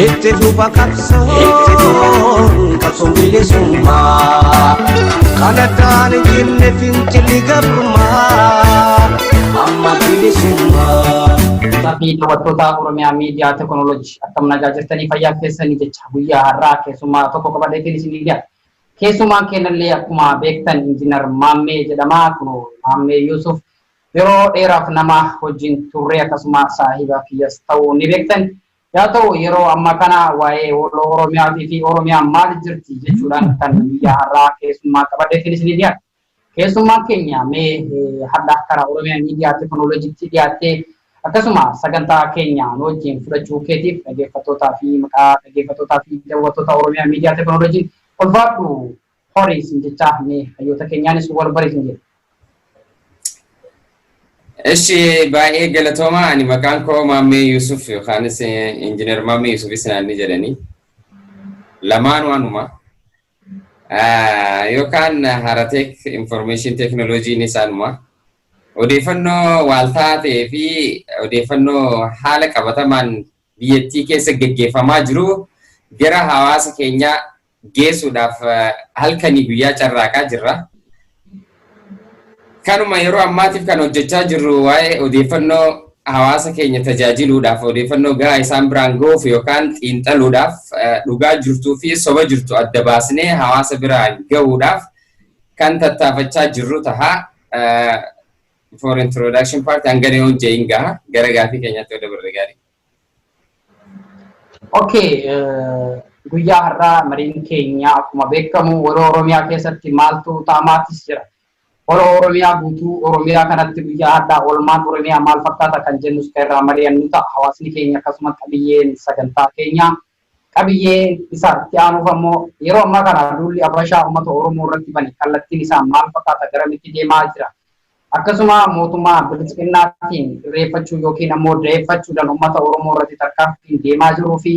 Itti fufa qabsoon bilisummaa kadhataan jenne fincilli gabrummaa amma bilisummaa. Tapi daawwattoota Oromiyaa Miidiyaa Teekinooloojii akkam nagaa jirtanii fayyaa keessanii jecha guyyaa har'aa keessumaa tokko qabadheetiin isinii dhiyaata. Keessumaan kennallee akkuma beektan Injiinar Maammee jedhama. Kun Maammee Yuusuf yeroo dheeraaf nama wajjin turre akkasuma saahiba kiyyas ta'uu ni beektan. Yaa ta'u yeroo amma kana waa'ee Oromiyaatii fi Oromiyaan maal jirti jechuudhaan kan guyyaa har'aa keessumaa qabadheetiin isinii dhiyaata. Keessumaan keenya mee hadda karaa Oromiyaa Miidiyaa Teekinooloojiitti dhiyaattee akkasuma sagantaa keenya wajjin fudhachuu keetiif dhaggeeffattootaa fi maqaa dhaggeeffattootaa fi daawwattoota Oromiyaa Miidiyaa Teekinooloojii ulfaadhu horii isin jechaa mee hayyoota keenyaanis wal bariisin jedhu. Eshi baay'ee galatooma ani maqaan koo Maammee Yuusuf yookaanis Injiinar Maammee Yuusuf isinaanni jedhanii lamaan waanuma yookaan Harateek Information Technology isaanuma odeeffannoo waaltaa ta'ee fi odeeffannoo haala qabatamaan biyyattii keessa gaggeeffamaa jiru gara hawaasa keenyaa geessuudhaaf halkanii guyyaa carraaqaa jirra. Kanuma yeroo ammaatiif kan hojjechaa jirru waa'ee odeeffannoo hawaasa keenya tajaajiluudhaaf odeeffannoo gahaa isaan biraan ga'uuf yookaan xiinxaluudhaaf dhugaa jirtuu fi soba jirtu adda baasnee hawaasa biraan ga'uudhaaf kan tattaafachaa jirru ta'a. For introduction part hanga ne hojjee ingaa gara gaafii keenyatti wada barre gaarii. Okay, guyyaa har'aa mariin keenya akkuma beekamu warra Oromiyaa keessatti maaltu ta'amaatis jira. Warra Oromiyaa guutuu Oromiyaa kanatti guyyaa har'aa oolmaan Oromiyaa maal fakkaata kan jennus kan irraa mari'annu ta'a. Hawaasni keenya akkasuma qabiyyeen sagantaa keenya qabiyyee isaatti aanuuf ammoo yeroo ammaa kana duulli Habashaa uummata Oromoo irratti bane kallattiin isaa maal fakkaata garamitti deemaa jira. Akkasuma mootummaa bilisinnaatiin reeffachuu yookiin ammoo deeffachuudhaan uummata Oromoo irratti tarkaanfiin deemaa jiruu fi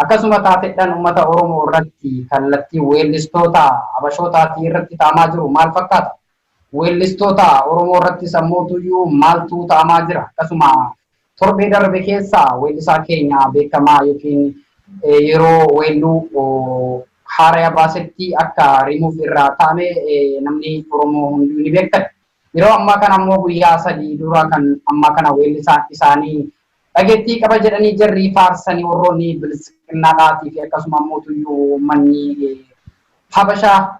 akkasuma taateedhaan uummata Oromoo irratti kallattii weellistoota Habashootaatii irratti ta'amaa jiru maal fakkaata? Weellistoota Oromoo irratti sammootuyyuu maaltu ta'amaa jira? Akkasuma torbee darbe keessa weellisaa keenya beekamaa yookiin yeroo weelluu haaraya baasetti akka rimuuf irraa ta'ame namni Oromoo hunduu ni beekan. Yeroo ammaa kana ammoo guyyaa sadii dura kan ammaa kana weellisaan isaanii dhageettii qaba jedhanii jarri faarsanii warroonni bilisummaadhaatii fi akkasuma mootuyyuu manni Habashaa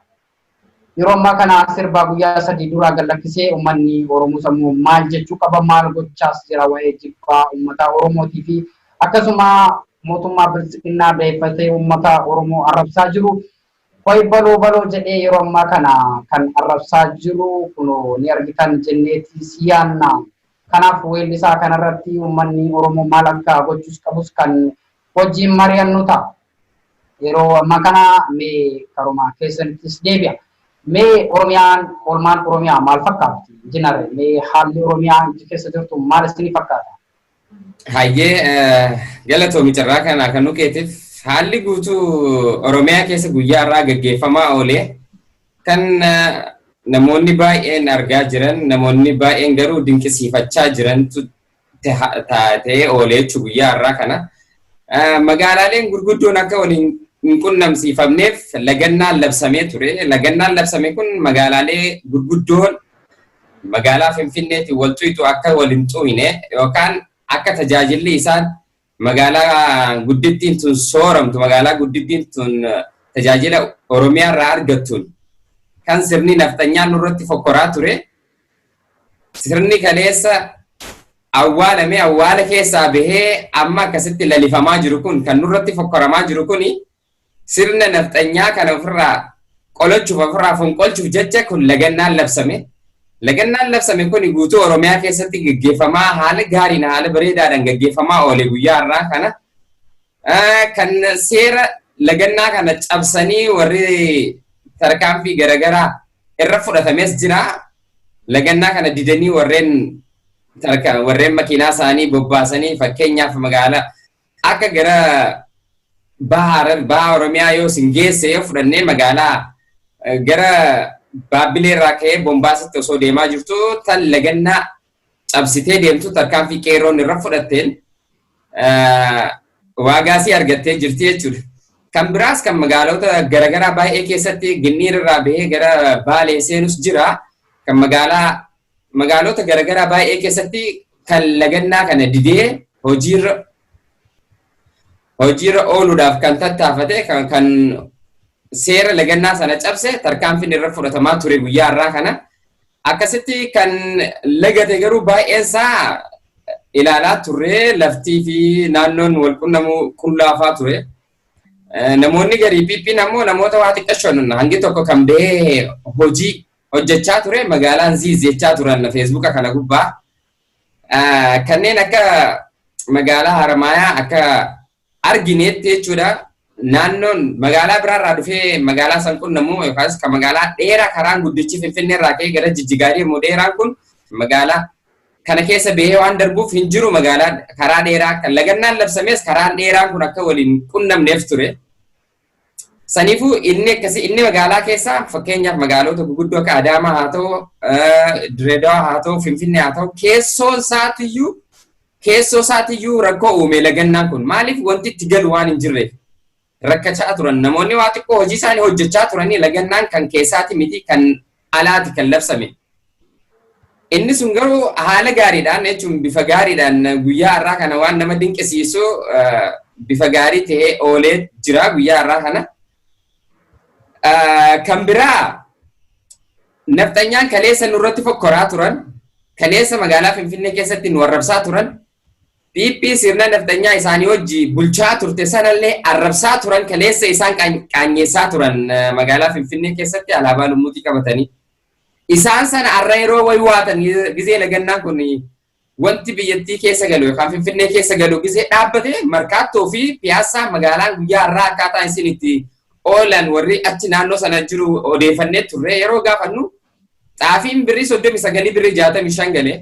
yeroo ammaa kana sirba guyyaa sadii dura gallakkisee uummanni Oromoo sammuu maal jechuu qaba maal gochaas jira waa'ee jibbaa uummata Oromootii fi akkasuma mootummaa bilisummaa beeffatee uummata Oromoo arrabsaa jiru. Wai baloo jedhee yeroo ammaa kana kan arrabsaa jiru kun ni argitan jenneeti siyaanna. Kanaaf weellisaa kanarratti uummanni Oromoo maal akka gochuus qabus kan wajjin mari'annu ta'a. Yeroo ammaa kana mee karuma keessattis deebi'a. Mee Oromiyaan oolmaan Oromiyaa maal fakkaatti? Injiinar mee haalli Oromiyaa keessa jirtu maal isinii fakkaata? Hayyee galatoomi carraa kana kan nukeetiif haalli guutuu Oromiyaa keessa guyyaa irraa gaggeeffamaa oolee kan namoonni baay'een argaa jiran namoonni baay'een garuu dinqisiifachaa jirantu ta'ee oolee jechuun guyyaa irraa kana magaalaaleen gurguddoon akka waliin hin qunnamsiifamneef lagannaan labsamee ture. Lagannaan labsame kun magaalaalee gurguddoon magaalaa Finfinneetiin wal xuyitu akka waliin xuyine yookaan akka tajaajilli isaan magaalaa guddittiin tun sooramtu magaalaa guddittiin tun tajaajila Oromiyaa irraa argattuun kan sirni nafxanyaan nurratti fokkoraa ture. Sirni kaleessa awwaalame awwaala keessaa bahee amma akkasitti lalifamaa jiru kun kan nurratti fokkoramaa jiru kuni sirna nafxanyaa kana ofirraa qolachuuf ofirraa fonqolchuuf jecha kun lagannaan labsame. Lagannaan labsame kun guutuu Oromiyaa keessatti gaggeeffamaa haala gaariin haala bareedaadhaan gaggeeffamaa oole guyyaa irraa kana kan seera lagannaa kana cabsanii warri tarkaanfii garagaraa irra fudhatames jira. Lagannaa kana didanii warreen makiinaa isaanii bobbaasanii fakkeenyaaf magaalaa akka gara baha Oromiyaa yoo sin geesse yoo fudhannee magaalaa gara Baabbilee irraa ka'ee Bombaasitti osoo deemaa jirtu tan lagannaa cabsitee deemtu tarkaanfii qeerroon irra fudhatteen waagaasii argattee jirti jechuudha. Kan biraas kan magaalota garaagaraa baay'ee keessatti ginniir irraa bahee gara Baalee seenus jira. Kan magaalota garaagaraa baay'ee keessatti kan lagannaa kana didee hojiirra ooluudhaaf kan tattaafate kan seera lagannaa sana cabse tarkaanfiin irra fudhatamaa ture guyyaa har'aa kana. Akkasitti kan lagate garuu baay'eensaa ilaalaa turre laftii fi naannoon wal qunnamuu qullaafaa ture. Namoonni garii Piippiin ammoo namoota waa xiqqashoon hangi tokko kan bahee hojii hojjechaa ture magaalaan ziizechaa turan feesbuuka kana gubbaa. Kanneen akka magaalaa Haramaayaa akka argineetti jechuudha. Naannoon magaalaa biraarraa dhufee magaalaa san qunnamuu yookaas kan magaalaa dheeraa karaan guddichi Finfinnee irraa ka'ee gara Jijjigaarii immoo dheeraan kun magaalaa kana keessa bahee waan darbuuf hin jiru magaalaa karaa dheeraa kan lagannaan labsamees karaan dheeraan kun akka waliin qunnamneef ture. Saniifuu inni magaalaa keessaa fakkeenyaaf magaalota guguddoo akka Adaamaa haa ta'u, Direedawaa haa ta'u, Finfinnee haa ta'u keessoo isaatiyyuu rakkoo uume lagannaan kun maaliif wanti itti galu waan hin jirreef rakkachaa turan namoonni waa xiqqoo hojii isaanii hojjechaa turanii lagannaan kan keessaati miti kan alaati kan labsame. Inni sun garuu haala gaariidhaan jechuun bifa gaariidhaan guyyaa har'aa kana waan nama dinqisiisu bifa gaarii ta'ee oolee jira guyyaa har'aa kana. Kan biraa nafxanyaan kaleessa nurratti fokkoraa turan, kaleessa magaalaa Finfinnee keessatti nu arrabsaa turan, Piippii sirna nafxanyaa isaanii wajji bulchaa turte sanallee arrabsaa turan kaleessa isaan qaanyeessaa turan magaalaa Finfinnee keessatti alaabaa lummuutii qabatanii. Isaan sana har'a yeroo waywaatan gizee lagannaan kun wanti biyyattii keessa galu yookaan Finfinnee keessa galu gizee dhaabbate markaattoo fi piyaasaa magaalaan guyyaa har'aa akkaataa isin itti oolan warri achi naannoo sana jiru odeeffannee turre yeroo gaafannu xaafiin birrii 39 birrii 65 galee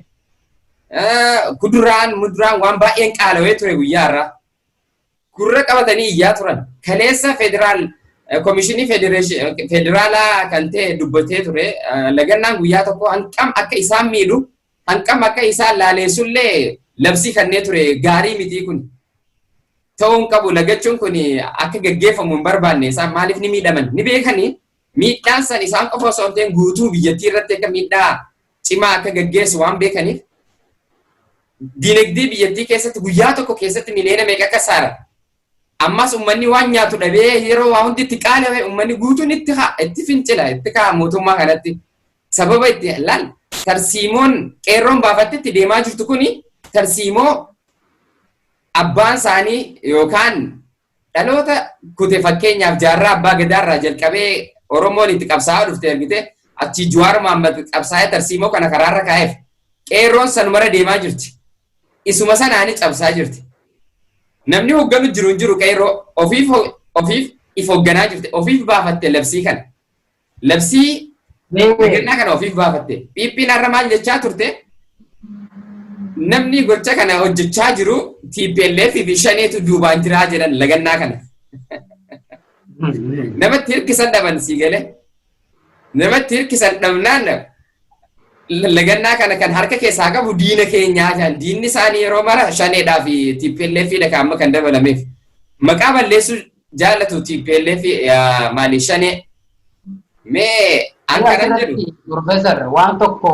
kuduraan muduraan waan baay'een qaala'ee ture guyyaa har'aa. Gurra qabatanii iyyaa turan. Kaleessa Komishinii Federaalaa kan ta'e dubbatee ture lagannaan guyyaa tokko hanqam akka isaan miidhu hanqam akka isaan laaleessullee labsii kannee ture gaarii mitii kun ta'uun qabu lagachuun kun akka gaggeeffamu hin barbaanne isaan maaliif ni miidhaman ni beekanii miidhaan san isaan qofa osoo hin ta'in guutuu biyyattii irratti akka miidhaa cimaa akka gaggeessu waan beekaniif diinagdee biyyattii keessatti guyyaa tokko keessatti miliyoona meeqa akka saara. Ammas ummanni waan nyaatu dhabee yeroo waa hundi itti qaala'e ummanni guutuun itti fincila itti ka'a mootummaa kanatti sababa itti laal tarsiimoon qeerroon baafatte itti deemaa jirtu kuni tarsiimoo abbaan isaanii yookaan dhaloota kute fakkeenyaaf jaarraa abbaa gadaarraa jalqabee Oromoon itti qabsaa'aa dhufte argite achi Jawaar Mohaammed qabsaa'ee tarsiimoo kana karaarra kaa'eef qeerroon sanumara deemaa jirti isuma sanaanii cabsaa jirti. Namni hogganu jiru qeerroo ofiif if hoogganaa jirte ofiif baafatte labsii kana. Labsii lagannaa kana ofiif baafatte. Piippiin har'a maal jechaa turte? Namni gocha kana hojjechaa jiru TPLF fi shaneetu duubaan jiraa jedhan lagannaa kana. Namatti hirkisan dhaban sii galee. Namatti hirkisan dhabnaan lagannaa kana kan harka keessaa qabu diina keenyaa jedhan diinni isaanii yeroo mara shaneedhaa fi TPLF dha amma kan dabalameef maqaa balleessuu jaallatu TPLF maali shanee mee akkana jedhu Profeesar waan tokko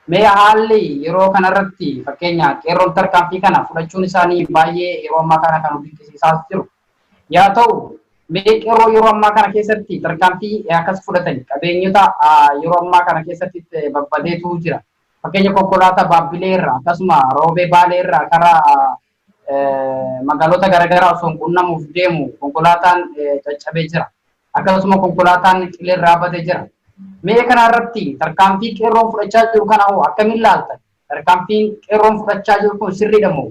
mee haalli yeroo kanarratti fakkeenya qeerroon tarkaanfii kana fudhachuun isaanii baay'ee yeroo ammaa kana kan dinqisiisaa jiru yaa ta'u mee qeerroo yeroo ammaa kana keessatti tarkaanfii akkas fudhatan qabeenyota yeroo ammaa kana keessatti babbadeetu jira. Fakkeenya konkolaataa Baabbilee irraa akkasuma Roobee Baalee irraa karaa magaalota garaagaraa osoo qunnamuuf deemu konkolaataan caccabee jira. Akkasuma konkolaataan qilee dhaabbatee jira. Mee kanarratti tarkaanfii qeerroon fudhachaa jiru kana hoo akkamiin ilaaltan? Tarkaanfiin qeerroon fudhachaa jiru kun sirriidha moo?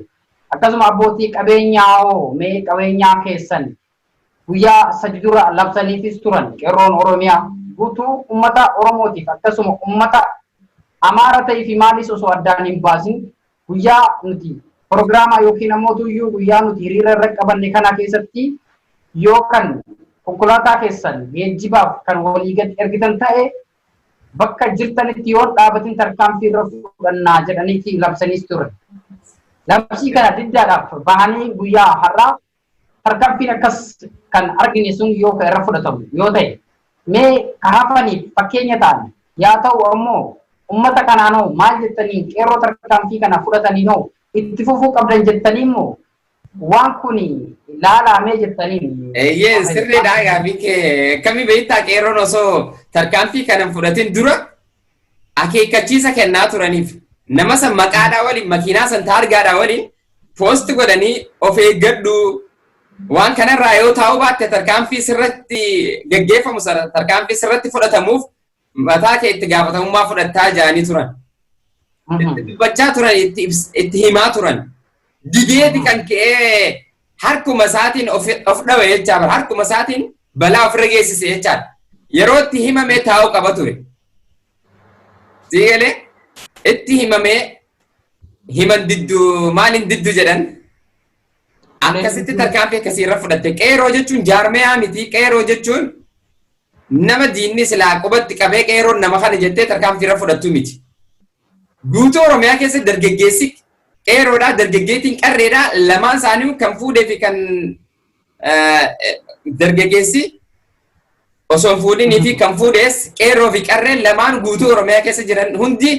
Akkasuma abbootii qabeenyaa hoo mee qabeenyaa keessan guyyaa sadi dura labsaniifis turan qeerroon Oromiyaa guutuu ummata Oromootiif akkasuma ummata Amaara ta'ii fi maalis osoo addaan hin baasin guyyaa nuti pirogiraamaa yookiin ammoo tuyyuu guyyaa nuti hiriira irra qabanne kana keessatti yookaan konkolaataa keessan geejjibaaf kan walii gad ergitan ta'e bakka jirtanitti yoo dhaabatin tarkaanfii irra fudhannaa jedhaniiti labsaniis turan. Labsii kana diddaadhaaf bahanii guyyaa har'aa tarkaanfiin akkas kan argine sun yoo ka irra fudhatamu yoo ta'e mee kaafanii fakkeenya ta'an yaa ta'u ammoo ummata kanaanoo maal jettanii qeerroo tarkaanfii kana fudhataniinoo itti fufuu qabdan jettanii immoo waan kun laalamee jettanii. Yes, sirriidha gaaffii kee kami beektaa qeerroon osoo tarkaanfii kana fudhatin dura akeekkachiisa kennaa turaniif nama san maqaadhaa waliin makiinaa san taargaadhaa waliin poost godhanii of eeggadhu waan kanarraa yoo taa'u baatte tarkaanfii sirratti gaggeeffamu tarkaanfii sirratti fudhatamuuf mataa kee itti gaafatamummaa fudhattaa jedhanii turan. Dubbachaa turan itti himaa turan. Dideeti kan ka'ee harkuma isaatiin of dhawe jechaa harkuma isaatiin balaa ofirra geessise jechaadha. Yeroo itti himamee taa'uu qaba ture. Sigalee itti himamee himan didduu maaliin didduu jedhan akkasitti tarkaanfii akkasii irra fudhatte. Qeerroo jechuun jaarmeyaa miti. Qeerroo jechuun nama diinni silaa qubatti qabee qeerroon nama kana jettee tarkaanfii irra fudhattu miti. Guutuu Oromiyaa keessatti dargaggeessi qeerroodhaa dargaggeettiin qarreedhaa lamaan isaanii kan fuudhee fi kan dargaggeessi osoo hin fuudhinii fi kan fuudhees qeerroo fi qarreen lamaan guutuu Oromiyaa keessa jiran hundi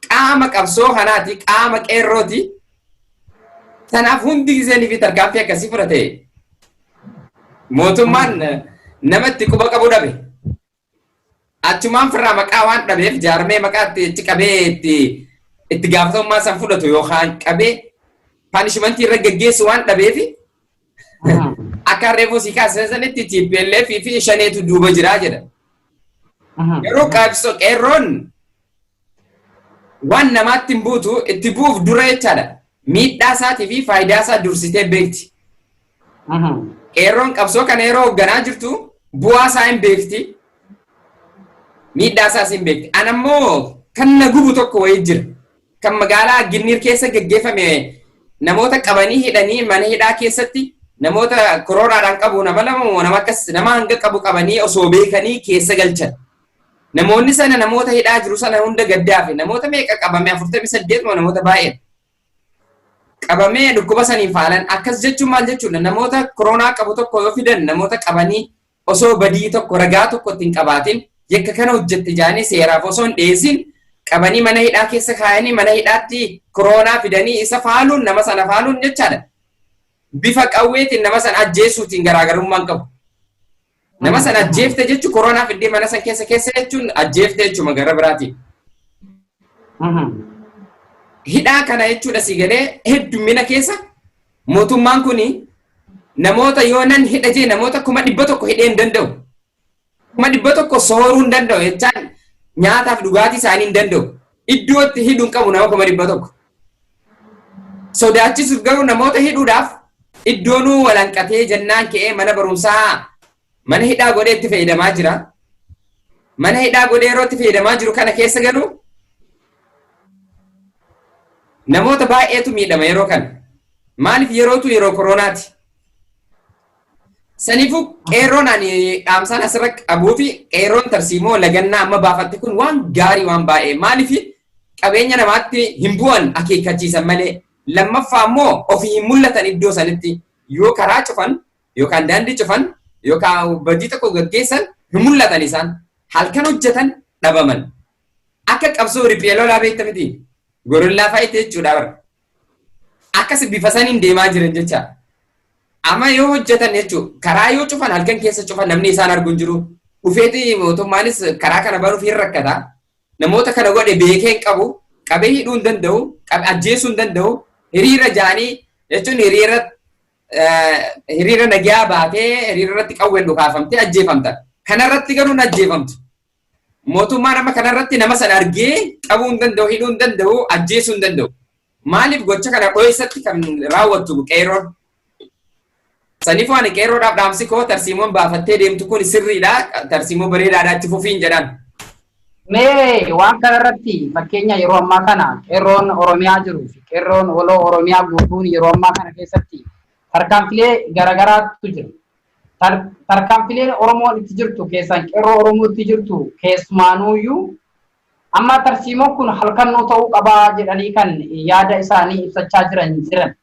qaama qabsoo kanaati qaama qeerrooti. Kanaaf hundi giseenii fi tarkaanfii akkasii fudhate mootummaan namatti quba qabu dhabe. Achumaan firraa maqaa waan dhabeef jaarmee maqaa itti qabee itti gaafatamummaa san fudhatu yookaan qabee paanishmentii irra gaggeessu waan dhabeef akka reefuu si kaasanitti TPLF fi shaneetu duuba jiraa jedha. Yeroo qabsoo qeerroon waan namaatti hin buutu itti bu'uuf dura jechaadha. Miidhaa isaatii fi faayidaa isaa dursitee beekti. Qeerroon qabsoo kana yeroo hoogganaa jirtu bu'aa isaa hin beekti. Miidhaa isaas hin beekti. Anammoo kan na gubu tokko wayii jira. Kan magaalaa Ginniir keessa gaggeeffame namoota qabanii hidhanii mana hidhaa keessatti namoota koroonaadhaan qabu nama hanga qabu qabanii osoo beekanii keessa galchan. Namoonni sana namoota hidhaa jiru sana hunda gaddaafe namoota meeqa qabame 48 moo namoota baay'ee. Qabamee dhukkuba saniin faalan akkas jechuun maal jechuudha namoota koronaa qabu tokko yoo fidan namoota qabanii osoo badii tokko ragaa tokko ittiin qabaatin yakka kana hojjette jaanii seeraaf osoo hin dhiyeessin qabanii mana hidhaa keessa kaayanii mana hidhaatti koronaa fidanii isa faaluun nama sana faaluun jechaadha. Bifa qawweetiin nama sana ajjeesuutiin garaagarummaan qabu. Nama sana ajjeefte jechuun koronaa fiddee mana sana keessa jechuun ajjeefte jechuudha gara biraatiin. Hidhaa kana jechuudha si galee heddumina keessa mootummaan kuni namoota yoo nan hidhatee namoota 100,000 hidhee hin danda'u. 100,000 sooruu hin danda'u jechaan nyaataaf dhugaatii isaanii hin danda'u. Iddoo itti hidhuun qabu nama 100,000. Sodaachisuuf garuu namoota hidhuudhaaf iddoonuu walanqatee jennaan ka'ee mana barumsaa mana hidhaa godhee itti fayyadamaa jira. Mana hidhaa godhee yeroo itti fayyadamaa jiru kana keessa garuu namoota baay'eetu miidhama yeroo kana. Maaliif yeroo koronaati. Saniifuu qeerroon ani dhaamsaan asirra qabuu fi qeerroon tarsiimoo lagannaa amma baafatte kun waan gaarii waan baay'ee maaliif qabeenya namaatti hin bu'an akeekkachiisan malee lammaffaa immoo ofii hin mul'atan iddoo sanitti yoo karaa cufan yookaan daandii cufan yookaan badii tokko gaggeessan hin mul'atan isaan halkan hojjetan dhabaman akka qabsoo riphee lolaa beekta miti. Gorillaa faayite jechuudha bara. Akkas bifa saniin deemaa jiran jecha. Amma yoo hojjetan jechuudha karaa yoo cufan halkan keessa cufan namni isaan arguu hin jiru. Dhufeeti mootummaanis karaa kana baruuf hin rakkata. Namoota kana godhe beekee hin qabu. Qabee hidhuu hin danda'u. Ajjeesuu hin danda'u. Hiriira jaanii jechuun hiriira nagaa baatee hiriira irratti qawween dhukaafamtee ajjeefamta. Kanarratti garuu hin ajjeefamtu. Mootummaan amma kanarratti nama sana argee qabuu hin danda'u, hidhuu hin danda'u, ajjeesuu hin danda'u. Maaliif gocha kana dho'isatti kan raawwattu qeerroon? Saniifuu ani qeerroodhaaf dhaamsi koo tarsiimoon baafattee deemtu kun sirriidha. Tarsiimoo bareedaadha itti fufiin jedhan. Mee waan kanarratti fakkeenya yeroo ammaa kana qeerroon Oromiyaa jiruu fi qeerroon waloo Oromiyaa guutuun yeroo ammaa kana keessatti tarkaanfilee garaagaraatu jira. Tarkaanfileen Oromoon itti jirtu keessaan qeerroo Oromoo itti jirtu keessumaanuyyuu amma tarsiimoon kun halkannoo ta'uu qabaa jedhanii kan yaada isaanii ibsachaa jiran.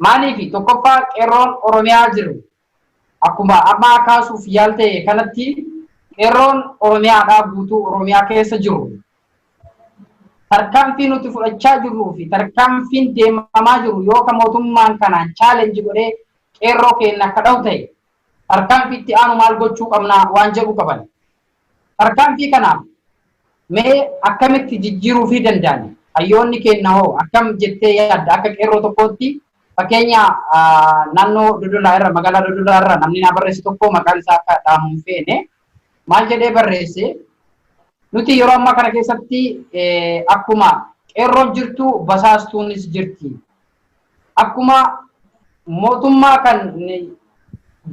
Maaliif tokkoffaa qeerroon Oromiyaa jiru akkuma ammaa kaasuuf yaalte kanatti qeerroon Oromiyaadhaa guutuu Oromiyaa keessa jiru. Tarkaanfii nuti fudhachaa jirruu fi tarkaanfiin deemamaa jiru yoo ka mootummaan kanaan chaalenji godhee qeerroo keenya akka dha'u ta'e tarkaanfii itti aanu maal gochuu qabnaa waan jedhu qaban. Tarkaanfii kanaaf mee akkamitti jijjiiruu fi danda'an hayyoonni keenya hoo akkam jettee yaadda akka qeerroo tokkootti fakkeenya naannoo Dodolaa irra magaalaa Dodolaa irra namni na barreesse tokko maqaan isaa akka dhaamuun feene maal jedhee barreesse nuti yeroo ammaa kana keessatti akkuma qeerroon jirtu basaastuunis jirti. Akkuma mootummaa kan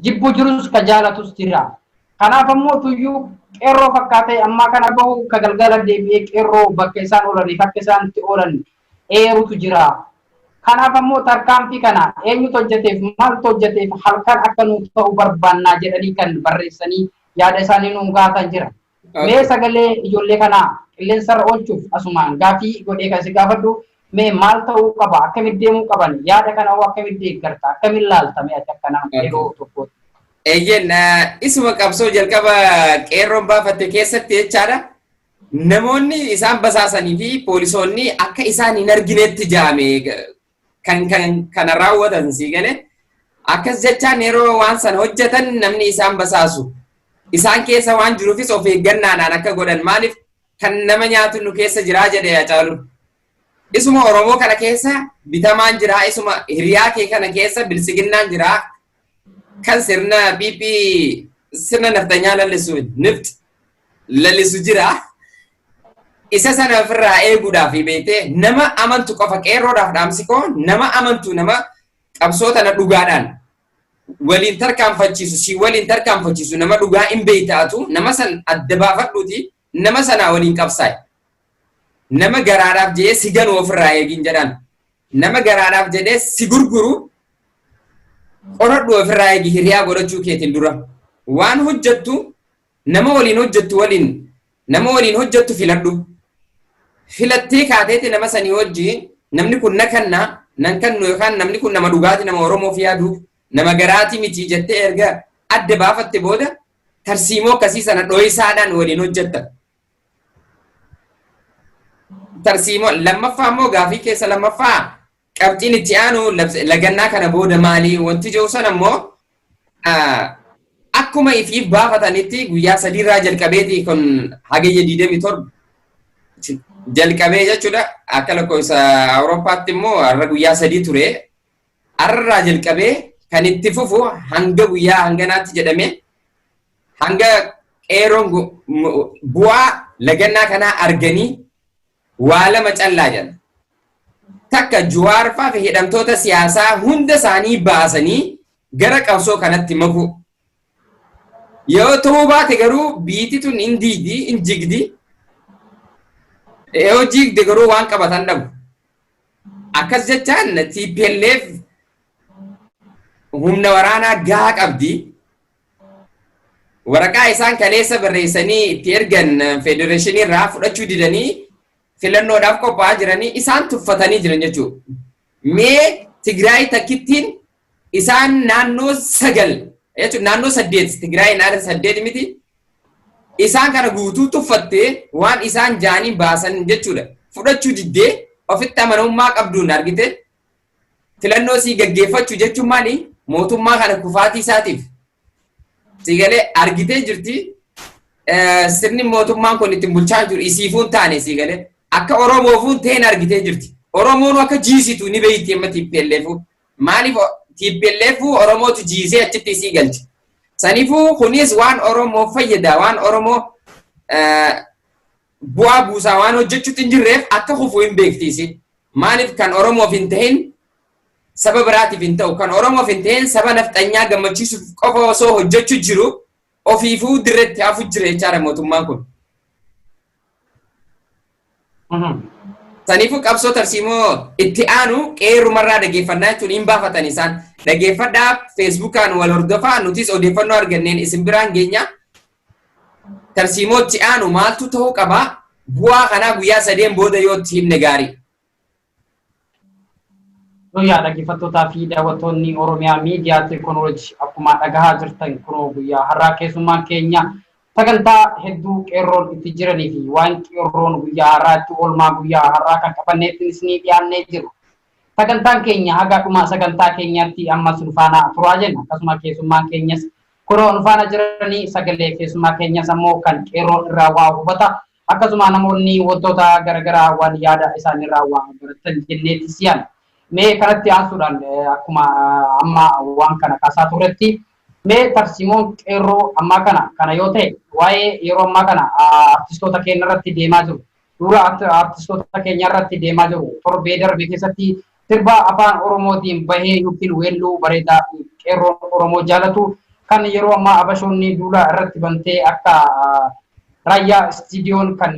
jibbu jirus ka jaalatus jira. Kanaaf ammoo tuyyuu qeerroo fakkaatee ammaa kana bahu ka galgala deebi'ee qeerroo bakka isaan oolaniif akka isaan itti oolan eerutu jira. Kanaaf ammoo tarkaanfii kana eenyutu hojjeteef maaltu hojjeteef halkan akka nu ta'u barbaannaa jedhanii kan barreessanii yaada isaanii nuun gaatan jira. Mee sagalee ijoollee kanaa qilleensarra oolchuuf asumaan gaafii godhee kan si gaafadhu mee maal ta'uu qaba akkamitti deemuu qaban yaada kana hoo akkamitti deeggarta akkamitti ilaalta mee ati akkanaa yeroo tokkotti. Eeyyen isuma qabsoo jalqaba qeerroon baafatte keessatti jechaadha. Namoonni isaan basaasanii fi poolisoonni akka isaan hin arginetti jaame kana raawwatan sii galee akkas jechaan yeroo waan sana hojjetan namni isaan basaasu. Isaan keessa waan jiruufis of eeggannaadhaan akka godhan maaliif kan nama nyaatu nu keessa jiraa jedhee Hacaalu. Isuma Oromoo kana keessa bitamaan jiraa, isuma hiriyaa kee kana keessa bilisiginnaan jiraa, kan sirna PP sirna naftanyaa lallisu nift lallisu jiraa. Isa sana ofirraa eeguudhaaf beektee nama amantu qofa qeerroodhaaf dhaamsikoo nama amantu nama qabsoo tana dhugaadhaan waliin tarkaanfachiisu si waliin tarkaanfachiisu nama dhugaa hin beektaatu nama san adda baafadhuuti nama sana waliin qabsaa'e nama garaadhaaf jedhee si ganuu ofirraa eegin jedhan nama garaadhaaf jedhee si gurguru qoradhu ofirraa eegi hiriyaa godhachuu keetiin dura waan hojjettu nama waliin hojjettu waliin nama waliin hojjettu filadhu filattee kaateeti nama sanii wajjiin namni kun na kanna nan kannu yookaan namni kun nama dhugaati nama Oromoof yaadu nama garaati miti jettee erga adda baafatte booda tarsiimoo akkasii sana dho'isaadhaan waliin hojjetta. Tarsiimoo lammaffaa immoo gaafii keessa lammaffaa qabxiin itti aanu lagannaa kana booda maalii wanti jiru sana immoo akkuma ifiif baafatanitti guyyaa sadiirraa jalqabeeti kun hagayya 27 jalqabee jechuudha. Akka lakkoofsa Awurooppaatti immoo har'a guyyaa 3 ture. Har'arraa jalqabee kan itti fufu hanga guyyaa hanganaatti jedhame hanga qeerroon bu'aa lagannaa kanaa arganii waa lama callaa jedha. Takka Jawaarfaa fi hidhamtoota siyaasaa hunda isaanii baasanii gara qabsoo kanatti maku. Yoo ta'uu baate garuu biitti tun hin diigdi hin jigdi. Yoo jigde garuu waan qabatan dhabu. Akkas jechaan TPLF humna waraanaa gahaa qabdi. Waraqaa isaan kaleessa barreessanii itti ergan federeeshinii irraa fudhachuu didanii filannoodhaaf qophaa'aa jiranii isaan tuffatanii jiran jechuudha. Mee Tigraay takkittiin isaan naannoo 9 jechuudha naannoo 8 Tigraay naannoo 8 miti. Isaan kana guutuu tuffattee waan isaan jaanii baasan jechuudha. Fudhachuu diddee ofitti amanamummaa qabduun argite filannoo sii gaggeeffachuu jechuun maali? Mootummaa kana kufaatii isaatiif. Siigalee argitee jirti sirni mootummaan kun ittiin bulchaa jiru isiifuun taane siigalee akka Oromoofuun ta'een argitee jirti. Oromoon akka jiisitu ni beeyti amma TPLF. Maaliif TPLF Oromootu jiisee achitti isii galche. Saniifuu kunis waan Oromoo fayyada waan Oromoo bu'aa buusaa waan hojjechuutti hin jirreef akka kufuu hin beektiisi. Maaliif kan Oromoof hin ta'in saba biraatiif hin ta'u kan Oromoof hin ta'in saba nafxanyaa gammachiisuuf qofa osoo hojjechuu jiru ofiifuu dirreetti hafu jira jechaadha mootummaan kun. Saniifuu qabsoo tarsiimoo itti aanu qeerrumarraa dhageeffannaa jechuun hin baafatan isaan dhageeffadhaa feesbuukaan wal hordofaa nutis odeeffannoo arganneen isin biraan geenya. Tarsiimoo itti aanu maaltu ta'uu qaba bu'aa kanaa guyyaa 3 booda yoo itti himne gaarii. Guyyaa dhaggeeffattootaa fi daawwattoonni Oromiyaa miidiyaa teekinooloojii akkuma dhagahaa jirtan kunoo guyyaa har'aa keessummaan keenya sagantaa hedduu qeerroon itti jiranii fi waan qeerroon guyyaa har'aatti oolmaa guyyaa har'aa kan qabanneef isinii dhiyaannee jiru. Sagantaan keenya haga dhuma sagantaa keenyaatti ammas nu faana turaa jenna. Akkasuma keessummaan keenyas kunoo nu faana jiranii sagalee keessummaa keenyas ammoo kan qeerroon irraa waa hubata. Akkasuma namoonni wantoota garaagaraa waan yaada isaaniirraa waa baratan jenneetti si'an. Mee kanatti aansuudhaan akkuma amma waan kana kaasaa turretti mee tarsiimoon qeerroo ammaa kana yoo ta'e waa'ee yeroo ammaa kana artistoota keenya irratti deemaa jiru. Dura artistoota keenya irratti deemaa jiru. Torbee darbe keessatti sirba afaan Oromootiin bahee yookiin weelluu bareedaa qeerroon Oromoo jaalatu kan yeroo ammaa abashoonni duula irratti bantee akka raayyaa istiidiyoon kan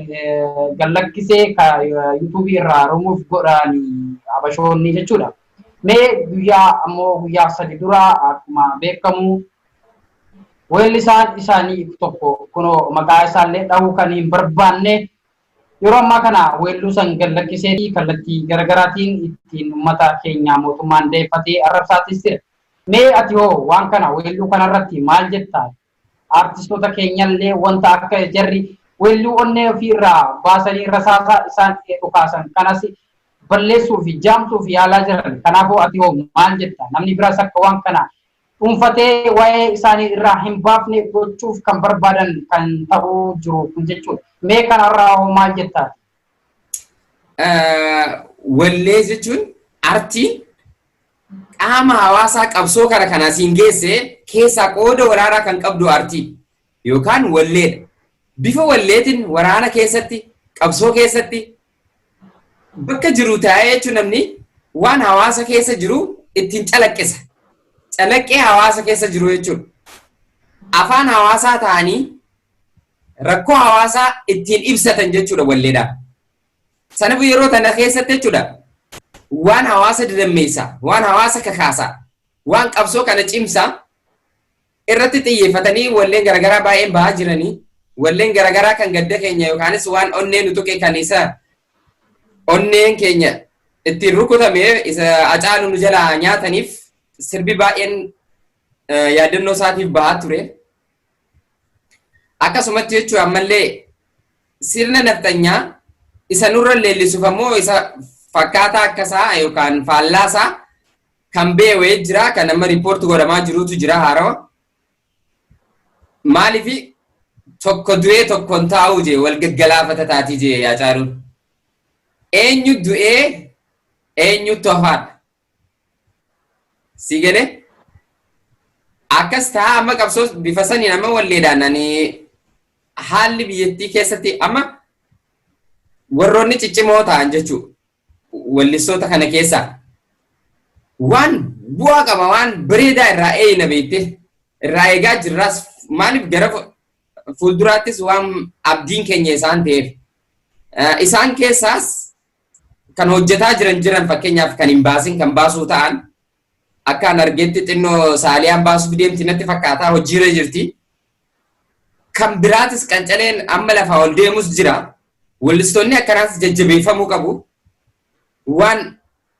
gallakkisee yuutuubii irraa rumuuf godhanii abashoonni jechuudha. Mee guyyaa ammoo guyyaa sadi dura akkuma beekamu weellisaan isaanii tokko kunoo maqaa isaallee dhahuu kan hin barbaanne yeroo ammaa kana weelluu san gallakkisee fi kallattii garaagaraatiin ittiin uummata keenya mootummaan deeffatee arrabsaatis jira. Mee ati hoo waan kana weelluu kanarratti maal jettaa? Artistoota keenyallee wanta akka jarri weelluu onnee ofiirraa baasanii rasaasaa isaan dhukaasan kanas balleessuu fi jaamsuu fi yaalaa jiran. Kanaafuu ati hoo maal jetta? Namni biraas akka waan kana dhuunfatee waa'ee isaanii irraa hin baafne gochuuf kan barbaadan kan ta'uu jiru kun jechuudha. Mee kanarraa hoo maal jettaa? Wallee jechuun artii qaama hawaasaa qabsoo kana siin geesse keessaa qooda waraanaa kan qabdu artii yookaan walleedha. Bifa walleetiin waraana keessatti qabsoo keessatti bakka jiru taa'ee jechuun namni waan hawaasa keessa jiru ittiin calaqqisa. Calaqqee hawaasa keessa jiru jechuudha. Afaan hawaasaa ta'anii rakkoo hawaasaa ittiin ibsatan jechuudha walleedhaan. Sanaafuu yeroo tana keessatti jechuudha. Waan hawaasa didammeessa, waan hawaasa kakaasa, waan qabsoo kana cimsa irratti xiyyeeffatanii walleen garaagaraa baay'een bahaa jiranii, walleen garaagaraa kan gadda keenya yookaanis waan onneen nu tuqe kan isa onneen keenya ittiin rukutame isa Hacaaluu nu jalaa nyaataniif sirbi baay'een yaadannoo isaatiif bahaa ture. Akkasumatti jechuun ammallee sirna naftanyaa isa nurra leellisuuf ammoo isa fakkaataa akkasaa yookaan faallaasaa kan beewee jira kan amma riippoorti godhamaa jirutu jira haarawa. Maaliif tokko du'ee tokkoon taa'uu jee wal gaggalaafata taatii jee Hacaaluun. Eenyu du'ee eenyutu hafaadha. Si gale akkas ta'a amma qabsoo bifa saniin amma walleedhaan ani haalli biyyattii keessatti amma warroonni ciccimoo ta'an jechuudha. Wallistoota kana keessa waan bu'aa qaba waan bareedaa irraa eeyina beekte irraa eegaa jirraas maaliif gara fuulduraattis waan abdiin keenya isaan ta'eef isaan keessaas kan hojjetaa jiran fakkeenyaaf kan hin baasin kan baasuu ta'an akkaan argetti xinnoo Saaliyaan baasuuf deemti natti fakkaataa hojiirra jirti. Kan biraatis qancaleen amma lafaa ol deemus jira. Wallistoonni akkanaas jajjabeeffamuu qabu. Waan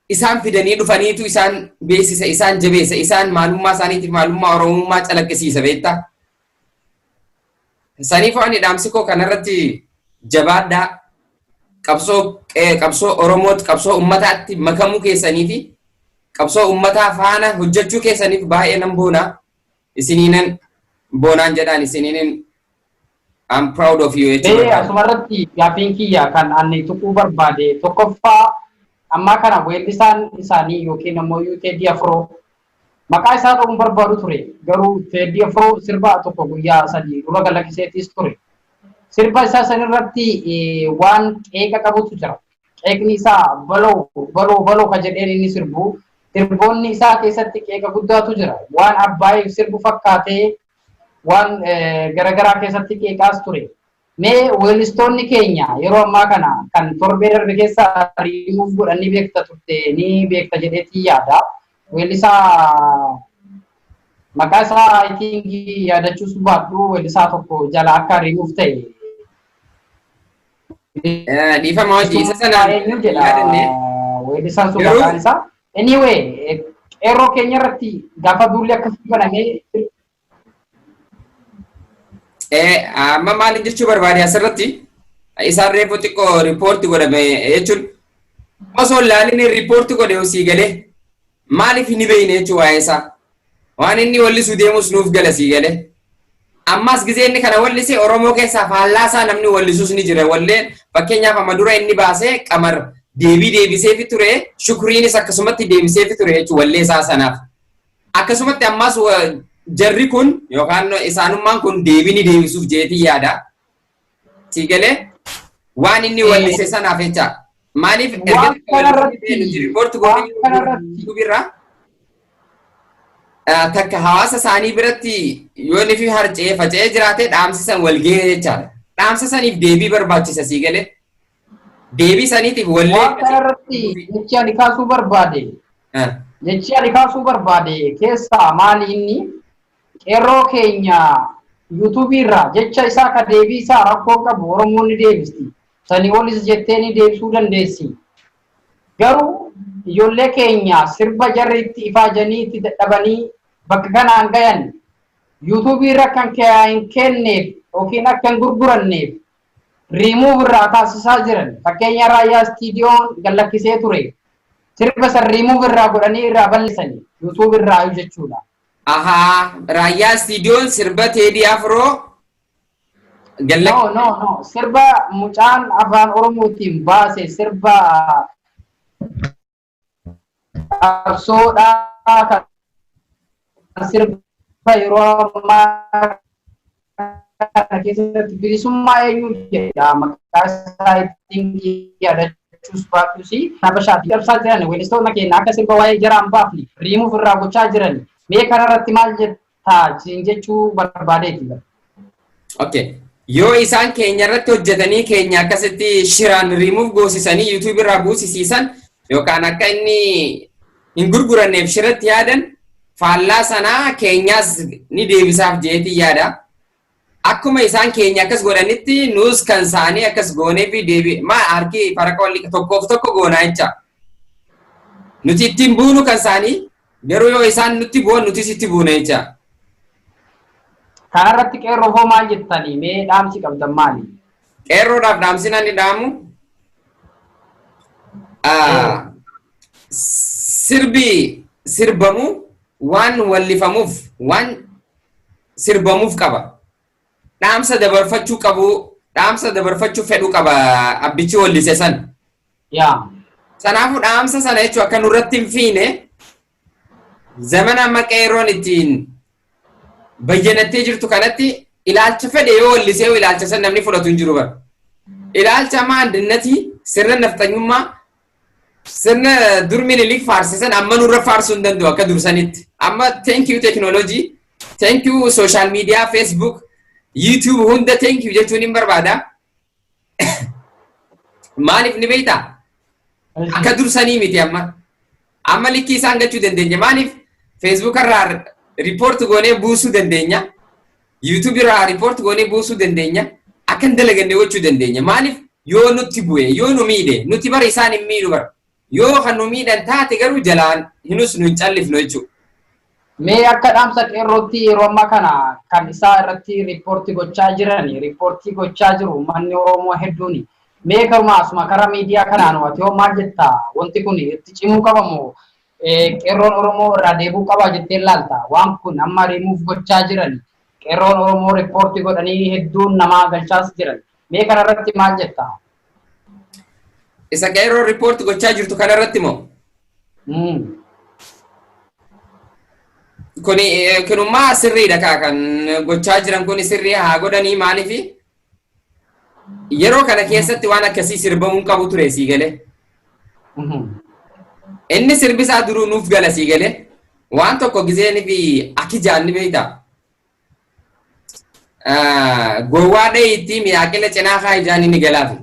isaan fidanii dhufaniitu isaan beeksisa, isaan jabeessa, isaan maalummaa isaaniitiif maalummaa Oromummaa calaqqisiisa beektaa. Saniif waan dhaamsikoo kanarratti jabaadhaa qabsoo Oromootti qabsoo uummataatti makamuu keessanii fi qabsoo uummataa faana hojjechuu keessaniif baay'ee nan boonaa. Isiniinan boonaan jedhaan isiniinin I'm proud of you jechuudha. Asumarratti yaafin kiyya kan ani tuquu barbaade tokkoffaa amma kana weellisaan isaanii yookiin ammoo Teddy Afro maqaa isaa dha'uun barbaadu ture garuu Teddy Afro sirba tokko guyyaa sadii dura galakkiseetis ture. Sirba isaa sanirratti waan qeeqa qabutu jira. Qeeqni isaa baloo ka jedheen inni sirbu sirboonni isaa keessatti qeeqa guddaatu jira. Waan abbaayee sirbu fakkaatee waan garagaraa keessatti qeeqaas ture. Mee weellistoonni keenya yeroo ammaa kana kan torbee darbe keessa rimuuf godhanii beekta turte ni beekta jedheetii yaada. Weellisaa maqaa isaa I think yaadachuus baadhu weellisaa tokko jala akka rimuuf ta'e. Dhiifama hojii isa sana eenyu jedha weellisaan sun maqaan isaa Anyway, qeerroo keenya irratti gaafa duulli akkasii banamee amma maal jechuu barbaade asirratti isaan reefu xiqqoo riipoortii godhame jechuun osoo laalin riipoortii godhe osii galee maaliif hin beekne jechuu waa'ee isaa waan inni wallisuu deemus nuuf gala sii galee ammas gizee inni kana wallisee Oromoo keessaa faallaasaa namni wallisuus ni jira walleen fakkeenyaaf amma dura inni baasee qamar deebisee fi ture shukriinis akkasumatti deebisee fi ture jechuun wallee isaa sanaaf akkasumatti ammas jarri kun yookaan isaanummaan kun deebini deebisuuf jeetii yaada sii galee waan inni wallise sanaaf jecha maaliif riipoortii godhanii birraa takka hawaasa isaanii biratti yoo inni fi harcee faca'ee jiraate dhaamsisan walgahee jechaadha. Dhaamsa saniif deebii barbaachisa sii galee. Deebii saniitiif wallee. Waan kanarratti jechi ani kaasuu barbaade. Jechi ani kaasuu barbaade keessaa maali inni qeerroo keenya yuutuubii irraa jecha isaa ka deebii isaa rakkoo qabu Oromoon ni deebisti. Sanii olis jettee ni deebisuu dandeessi. Garuu ijoollee keenya sirba jarriitti ifaajanii itti dadhabanii bakka kanaan gayan yuutuubii irra kan hin kenneef yookiin akka hin gurguranneef riimuuf irraa taasisaa jiran fakkeenya raayyaa istiidiyoon gallakkisee ture sirba san riimuuf irraa godhanii irraa bal'isanii yuutuubii irraa jechuudha. Ahaa raayyaa istiidiyoon sirba Teedii Afroo No. Sirba mucaan afaan Oromootiin baase sirba Absoodhaa kan sirba yeroo ammaa kana keessatti bilisummaa eenyu jedha maqaa isaa ittiin yaadachuus baatuusi nabashaatti qabsaa jiran weellistoota keenya akka sirba waa'ee jaraan baafni riimuuf irraa gochaa jiran mee kanarratti maal jettaa jechuu barbaadeeti. Okay. Yoo isaan keenya irratti hojjetanii keenya akkasitti shiraan riimuuf goosisanii YouTube irraa buusisiisan yookaan akka inni hin gurguranneef shiratti yaadan faallaa sanaa keenyaas ni deebisaaf jeetii yaada. Akkuma isaan keenya akkas godhanitti nuus kan isaanii akkas goonee fi deebi harki faraqa walli tokkoof tokko goonaa jecha. Nuti ittiin buunu kan isaanii garuu yoo isaan nutti bu'an nutis itti buuna jecha. Kanarratti qeerroo hoo maal jettanii mee dhaamsi qabdan maali? Qeerroodhaaf dhaamsi ani dhaamu sirbi sirbamu waan wallifamuuf waan sirbamuuf qaba. Dhaamsa dabarfachuu qabu dhaamsa dabarfachuu fedhu qaba abbichi wallise san. Sanaafuu dhaamsa sana jechuun akka nurratti hin fiine zamana amma qeerroon ittiin bayyanattee jirtu kanatti ilaalcha fedhe yoo wallisee ilaalcha san namni fudhatu hin jiru bara. Ilaalcha maandinnatii sirna naftanyummaa sirna dur Minilik faarsisan amma nurra faarsuu hin danda'u akka dursanitti. Amma thank you technology, thank you social media, Facebook, YouTube hunda thank you jechuun hin barbaada. Maaliif ni beektaa? Akka dursanii miti amma. Amma likkii isaan gachuu dandeenya. Maaliif Facebook irraa report goonee buusuu dandeenya. YouTube irraa report goonee buusuu dandeenya. Akka hin dalaganne gochuu dandeenya. Maaliif yoo nutti bu'e yoo nu miidhe nuti bara isaan hin miidhu bara. Yoo kan nu miidhan taate garuu jalaan hinus nu hin callifnu jechuudha. Mee akka dhaamsa qeerrootti yeroo ammaa kana kan isaa irratti riippoortii gochaa jiran riippoortii gochaa jiru uummanni Oromoo hedduun mee karuma asuma karaa miidiyaa kanaan waati yoo maal jettaa wanti kun itti cimuu qabamoo qeerroon Oromoo irraa deebuu qabaa jettee ilaalta waan kun amma riimuuf gochaa jiran qeerroon Oromoo riippoortii godhanii hedduun namaa galchaas jiran mee kanarratti maal jettaa? Isa qeerroon riippoortii gochaa jirtu kanarratti moo? Kunummaa sirriidha kan gochaa jiran kun sirrii haa godhanii maaliifi yeroo kana keessatti waan akkasii sirbamuun qabu ture sii galee. Inni sirbisaa duruu nuuf gala sii galee waan tokko gizeeni fi akki jaanni beektaa. Gowwaa dhayiitti miyaaqila cinaa kaa ijaan inni galaafi.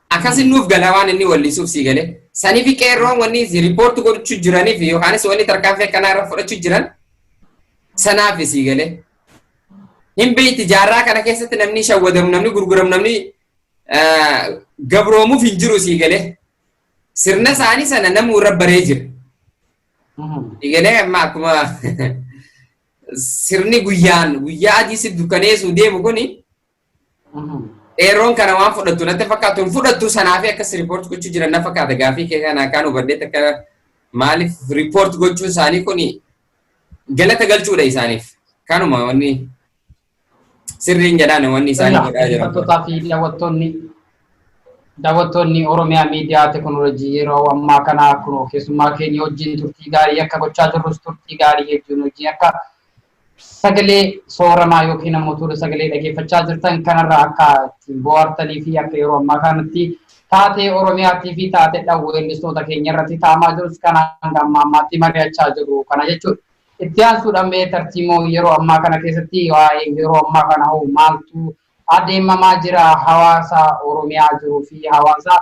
Akkasin nuuf gala waan inni wallisuuf sii galee. Sanii fi qeerroon wanni riippoorti godhachuu jiraniif yookaanis wanni tarkaanfii akkanaa irra fudhachuu jiran sanaaf sii galee. Hin beekti jaarraa kana keessatti namni shawwadamu namni gurguramu namni gabroomuuf hin jiru sii galee. sirna isaanii sana namuu irra baree jira. Egalee amma akkuma sirni guyyaa adii si dukkaneessu deemu kuni dheeroon kana waan fudhattu natti fakkaatu hin fudhattu sanaaf akkas riipoort gochuu jiran na fakkaata gaafii kee kana kan hubadhee takka maaliif riipoort gochuu isaanii kuni galata galchuudha isaaniif kanuma wanni sirriin jedhaan wanni isaanii godhaa jiran. Daawwattoonni Oromiyaa miidiyaa teekinooloojii yeroo ammaa kana kunoo keessummaa keenya wajjin turtii gaarii akka gochaa jirrus turtii gaarii jechuun hojii akka sagalee sooramaa yookiin ammoo tuura sagalee dhageeffachaa jirtan kanarraa akka ittiin bohaartanii fi akka yeroo ammaa kanatti taatee Oromiyaatii fi taatee weellistoota keenya irratti taa'amaa jirus kana hanga ammaatti mari'achaa jiru kana jechuudha. Itti aansuudhaan mee tartiimoo yeroo ammaa kana keessatti waa'ee yeroo ammaa kana hoo maaltu adeemamaa jira hawaasa Oromiyaa jiruu fi hawaasa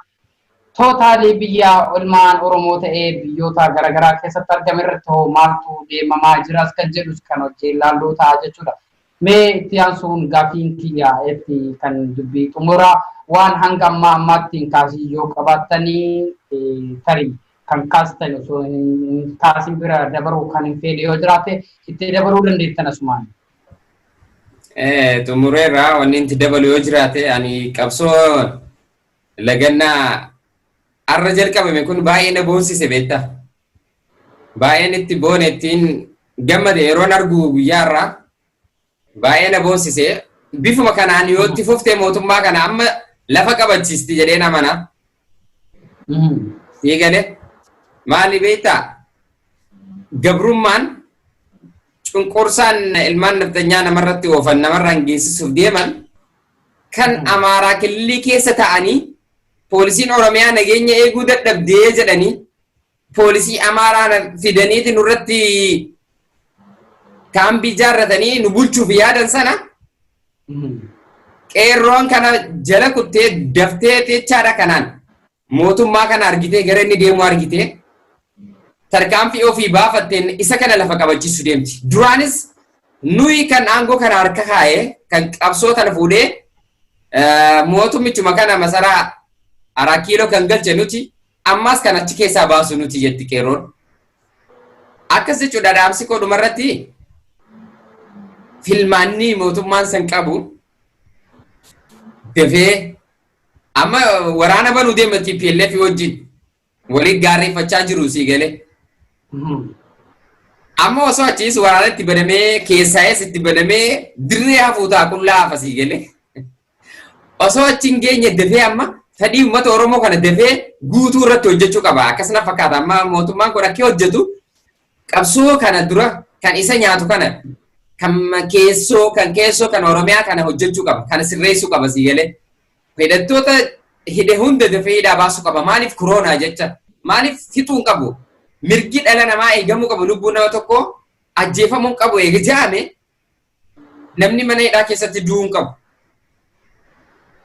tootaalii biyya ilmaan Oromoo ta'ee biyyoota garaagaraa keessatti argame irratti hoo maaltu deemamaa jiras kan jedhus kan hojii ilaalluu ta'a jechuudha. Mee itti aansuun gaafiin kiyya itti kan dubbii xumura waan hanga ammaatti kaasii yoo qabaatanii tarii kan kaastan osoo hin kaasin bira dabaruu kan hin fedhe yoo jiraate itti dabaruu dandeettan asumaan. Xumureerraa wanni itti dabalu yoo jiraate ani qabsoo lagannaa arra jalqabame kun baay'ee na boonsise beekta. Baay'een itti boone ittiin gammade yeroon argu guyyaarraa baay'ee na boonsise bifuma kanaan yoo itti fuftee mootummaa kana amma lafa qabachiisti jedhee namana. Eegale maali beektaa gabrummaan cunqursaan ilmaan naftanyaa namarratti oofan namarraan geessisuuf deeman kan Amaaraa kililii keessa ta'anii poolisiin Oromiyaa nageenya eeguu dadhabdee jedhanii poolisii Amaaraa fidaniiti nurratti kaambii ijaarratanii nu bulchuuf yaadan sana qeerroon kana jala kuttee daftee jechaadha kanaan mootummaa kana argitee gara inni deemu argitee tarkaanfii ofii baafatteen isa kana lafa qabachiisu deemti. Duraanis nuyi kan aangoo kana harka kaa'ee kan qabsoo kana fuudhee mootummichuma kana masaraa 4 kiiloo kan galche nuti ammas kan achi keessaa baasu nuti jetti qeerroon. Akkas jechuudha dhaamsi koo dhumarratti filmaanni mootummaan san qabu dafee amma waraana banuu deematti PLF wajjin walii gaarreeffachaa jiru sii galee. Amma osoo achiis waraana itti banamee keessaayes itti banamee dirree hafuutaa qullaa hafa sii galee. Osoo achi hin geenye dafee amma fedhii uummata Oromoo kana dafee guutuu irratti hojjechuu qaba. Akkasuma fakkaata amma mootummaan kun akka hojjetu qabsoo kana dura kan isa nyaatu kana kan keessoo kan Oromiyaa kana hojjechuu qaba. Kana sirreessuu qaba sii galee. Hidhattoota hidhe hunda dafee hidhaa baasuu qaba. Maaliif koronaa jecha? Maaliif fixuun qabu? Mirgi dhala namaa eegamuu qabu. Lubbuu nama tokko ajjeefamuu qabu. Eegjaame namni mana hidhaa keessatti du'uu qabu.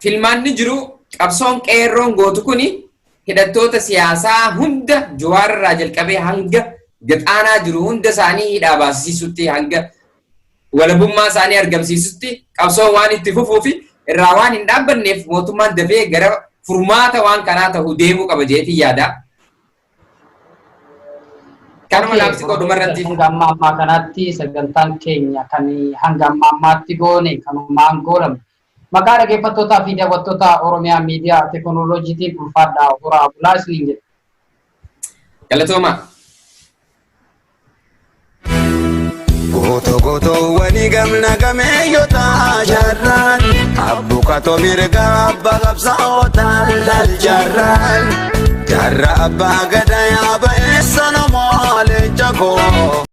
Filmaanni jiru qabsoon qeerroon gootu kuni hidhattoota siyaasaa hunda Jawaarraa jalqabee hanga gaxaanaa jiru hunda isaanii hidhaa baasisuutti hanga walabummaa isaanii argamsiisutti qabsoon waan itti fufuufi irraa waan hin dhaabbanneef mootummaan dafee gara furmaata waan kanaa ta'u deemuu qaba jeetii yaada. Kanuma dhaamsi koo dhumarratti. Hanga ammaa kanatti sagantaan keenya kan hanga ammaatti goone kanumaan goolame. Maqaa dhaggeeffattootaa fi daawwattoota Oromiyaa miidiyaa teekinooloojiitiin ulfaadhaa horaa bulaa isiniin jedha. Galatooma. Goto wani gamna gameeyyota jarraan abbukato mirga abba qabsaa'otaan lal jarraan jarra abbaa gadaa yaaba eessa namoo leenca koo.